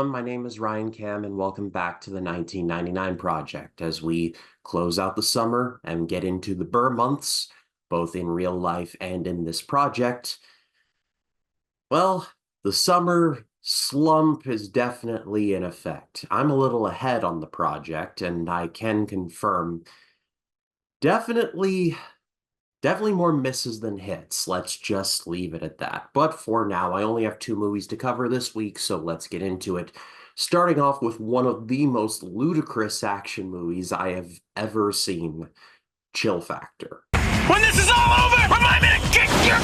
everyone. My name is Ryan Cam, and welcome back to the 1999 Project as we close out the summer and get into the Burr months, both in real life and in this project. Well, the summer slump is definitely in effect. I'm a little ahead on the project, and I can confirm definitely definitely more misses than hits. Let's just leave it at that. But for now, I only have two movies to cover this week, so let's get into it. Starting off with one of the most ludicrous action movies I have ever seen, Chill Factor. When this is all over, remind me to kick your...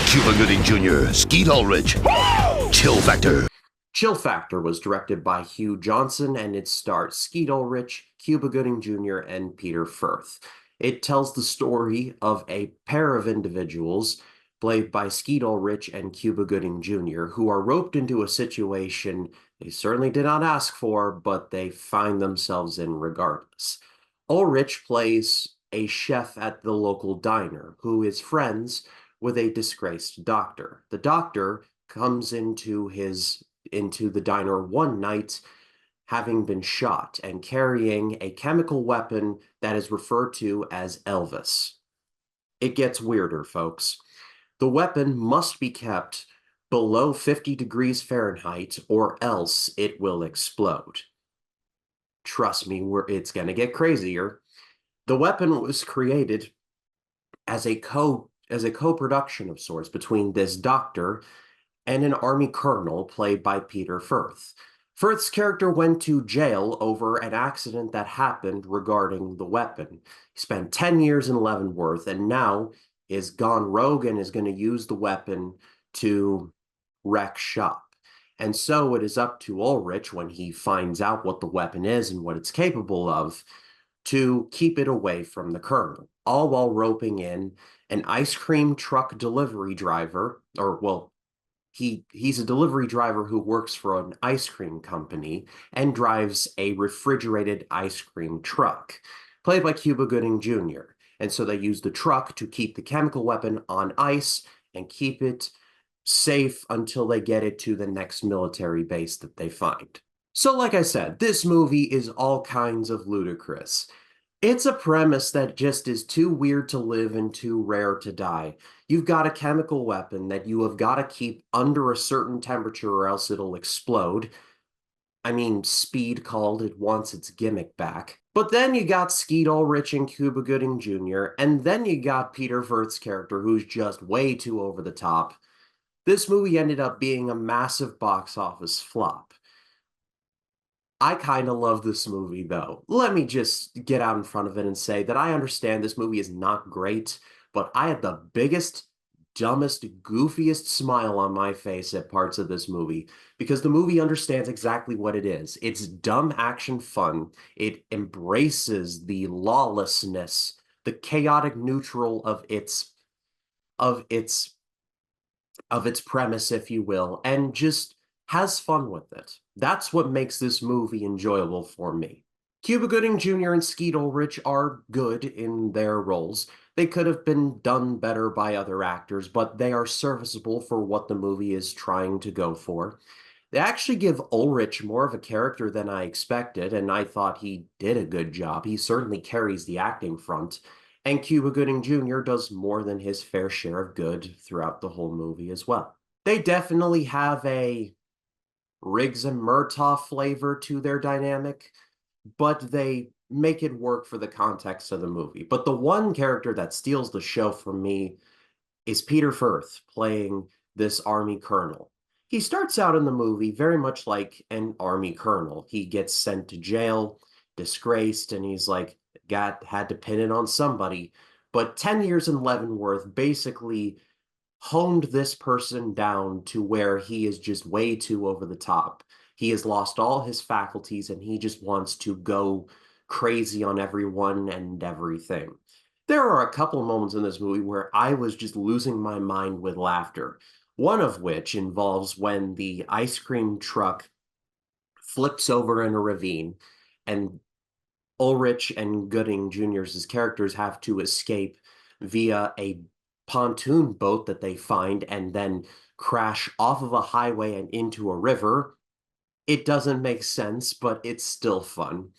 Cuba Gooding Jr., Skeet Ulrich, Woo! Chill Factor. Chill Factor was directed by Hugh Johnson, and it stars Skeet Ulrich, Cuba Gooding Jr., and Peter Firth. It tells the story of a pair of individuals, played by Skeet Ulrich and Cuba Gooding Jr., who are roped into a situation they certainly did not ask for, but they find themselves in regardless. Ulrich plays a chef at the local diner who is friends with a disgraced doctor. The doctor comes into the diner one night having been shot and carrying a chemical weapon that is referred to as Elvis. It gets weirder, folks. The weapon must be kept below 50 degrees Fahrenheit or else it will explode. Trust me, it's going to get crazier. The weapon was created as a co-production of sorts between this doctor and an army colonel played by Peter Firth. Firth's character went to jail over an accident that happened regarding the weapon. He spent 10 years in Leavenworth and now is gone rogue and is going to use the weapon to wreck shop. And so it is up to Ulrich, when he finds out what the weapon is and what it's capable of, to keep it away from the colonel, all while roping in an ice cream truck delivery driver, or, well, he's a delivery driver who works for an ice cream company and drives a refrigerated ice cream truck, played by Cuba Gooding Jr. And so they use the truck to keep the chemical weapon on ice and keep it safe until they get it to the next military base that they find. So like I said, this movie is all kinds of ludicrous. It's a premise that just is too weird to live and too rare to die. You've got a chemical weapon that you have got to keep under a certain temperature or else it'll explode. I mean, Speed called it wants its gimmick back. But then you got Skeet Ulrich and Cuba Gooding Jr., and then you got Peter Firth's character, who's just way too over the top. This movie ended up being a massive box office flop. I kind of love this movie, though. Let me just get out in front of it and say that I understand this movie is not great, but I had the biggest, dumbest, goofiest smile on my face at parts of this movie because the movie understands exactly what it is. It's dumb action fun. It embraces the lawlessness, the chaotic neutral of its premise, if you will, and just has fun with it. That's what makes this movie enjoyable for me. Cuba Gooding Jr. and Skeet Ulrich are good in their roles. They could have been done better by other actors, but they are serviceable for what the movie is trying to go for. They actually give Ulrich more of a character than I expected, and I thought he did a good job. He certainly carries the acting front. And Cuba Gooding Jr. does more than his fair share of good throughout the whole movie as well. They definitely have a Riggs and Murtaugh flavor to their dynamic, but they make it work for the context of the movie. But the one character that steals the show for me is Peter Firth playing this army colonel. He starts out in the movie very much like an army colonel. He gets sent to jail, disgraced, and he's like, had to pin it on somebody. But 10 years in Leavenworth basically honed this person down to where he is just way too over the top. He has lost all his faculties and he just wants to go crazy on everyone and everything. There are a couple of moments in this movie where I was just losing my mind with laughter. One of which involves when the ice cream truck flips over in a ravine and Ulrich and Gooding Jr.'s characters have to escape via a pontoon boat that they find and then crash off of a highway and into a river. It doesn't make sense, but it's still fun.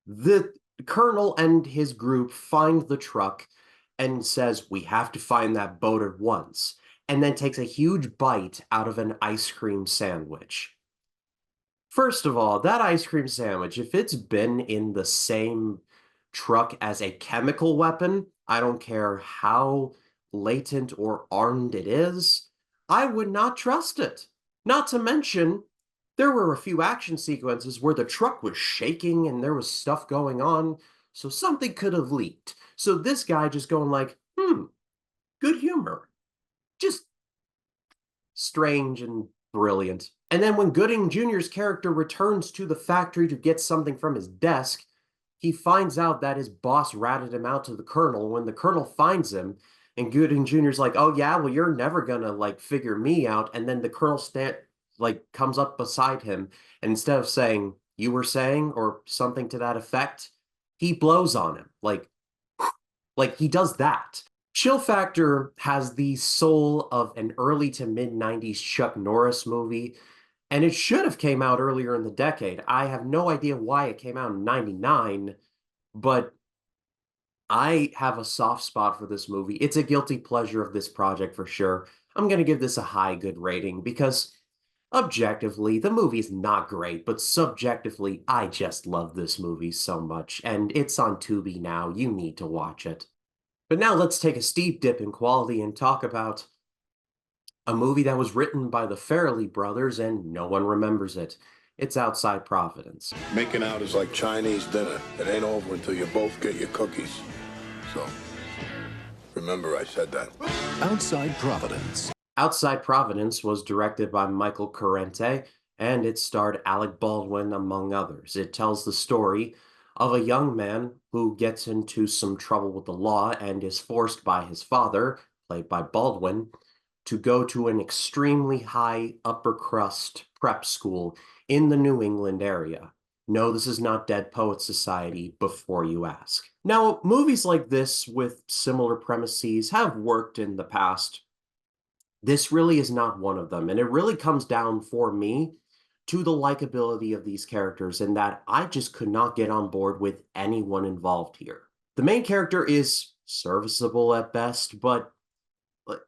The colonel and his group find the truck and says, "We have to find that boat at once," and then takes a huge bite out of an ice cream sandwich. First of all, that ice cream sandwich, if it's been in the same truck as a chemical weapon, I don't care how latent or armed it is, I would not trust it. Not to mention, there were a few action sequences where the truck was shaking and there was stuff going on, so something could have leaked. So this guy just going like, good humor. Just strange and brilliant. And then when Gooding Jr.'s character returns to the factory to get something from his desk, he finds out that his boss ratted him out to the colonel. When the colonel finds him, and Gooding Jr.'s like, "Oh yeah, well you're never gonna like figure me out," and then the colonel comes up beside him, and instead of saying "you were saying" or something to that effect, he blows on him like he does that. Chill Factor has the soul of an early to mid 90s Chuck Norris movie, and it should have came out earlier in the decade. I have no idea why it came out in 99, but I have a soft spot for this movie. It's a guilty pleasure of this project for sure. I'm going to give this a high good rating because objectively, the movie's not great, but subjectively, I just love this movie so much, and it's on Tubi now. You need to watch it. But now let's take a steep dip in quality and talk about a movie that was written by the Farrelly brothers and no one remembers it. It's Outside Providence. Making out is like Chinese dinner. It ain't over until you both get your cookies. So, remember I said that. Outside Providence. Outside Providence was directed by Michael Carente, and it starred Alec Baldwin, among others. It tells the story of a young man who gets into some trouble with the law and is forced by his father, played by Baldwin, to go to an extremely high upper crust prep school in the New England area. No, this is not Dead Poets Society, before you ask. Now, movies like this with similar premises have worked in the past. This really is not one of them, and it really comes down for me to the likability of these characters and that I just could not get on board with anyone involved here. The main character is serviceable at best, but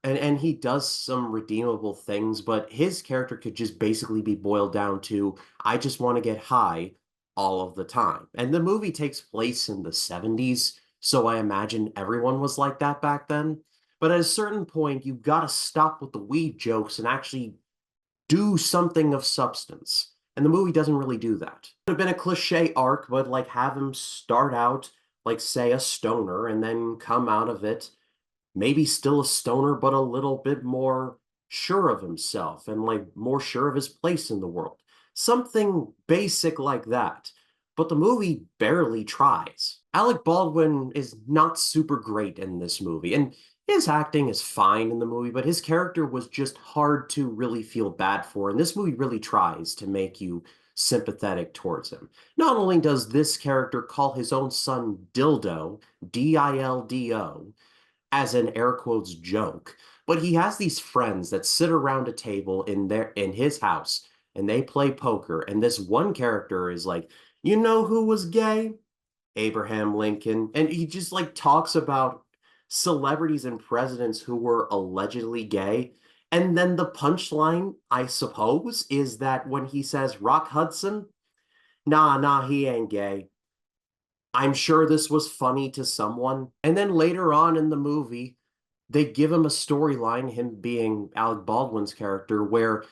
and he does some redeemable things, but his character could just basically be boiled down to I just want to get high all of the time. And the movie takes place in the 70s, so I imagine everyone was like that back then. But at a certain point, you gotta stop with the weed jokes and actually do something of substance. And the movie doesn't really do that. It would have been a cliche arc, but like have him start out like say a stoner and then come out of it maybe still a stoner, but a little bit more sure of himself and like more sure of his place in the world. Something basic like that. But the movie barely tries. Alec Baldwin is not super great in this movie, and his acting is fine in the movie, but his character was just hard to really feel bad for, and this movie really tries to make you sympathetic towards him. Not only does this character call his own son Dildo, Dildo, as an air quotes joke, but he has these friends that sit around a table in his house and they play poker, and this one character is like, "You know who was gay? Abraham Lincoln." And he just like talks about celebrities and presidents who were allegedly gay. And then the punchline, I suppose, is that when he says Rock Hudson, nah, he ain't gay. I'm sure this was funny to someone. And then later on in the movie, they give him a storyline, him being Alec Baldwin's character, where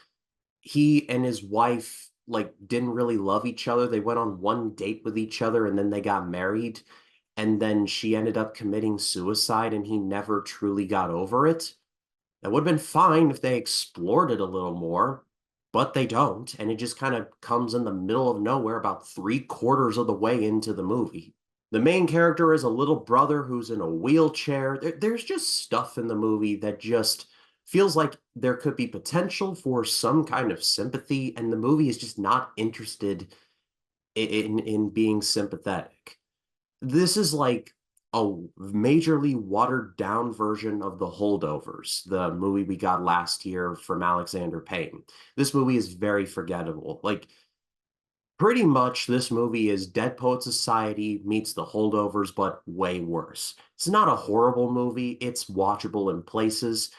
he and his wife like didn't really love each other. They went on one date with each other and then they got married. And then she ended up committing suicide and he never truly got over it. That would have been fine if they explored it a little more, but they don't. And it just kind of comes in the middle of nowhere about 3/4 of the way into the movie. The main character is a little brother who's in a wheelchair. There's just stuff in the movie that just feels like there could be potential for some kind of sympathy, and the movie is just not interested in being sympathetic. This is like a majorly watered down version of The Holdovers, the movie we got last year from Alexander Payne. This movie is very forgettable. Like, pretty much this movie is Dead Poet Society meets The Holdovers, but way worse. It's not a horrible movie, it's watchable in places,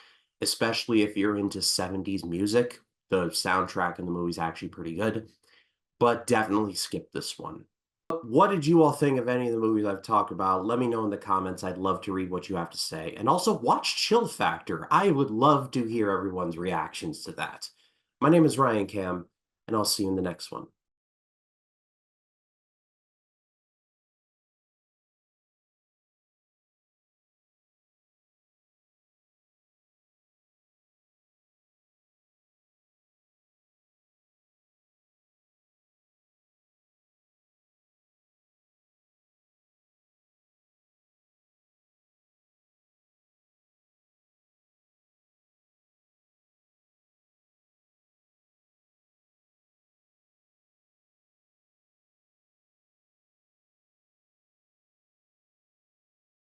especially if you're into 70s music. The soundtrack in the movie is actually pretty good, but definitely skip this one. What did you all think of any of the movies I've talked about? Let me know in the comments. I'd love to read what you have to say. And also watch Chill Factor. I would love to hear everyone's reactions to that. My name is Ryan Cam, and I'll see you in the next one.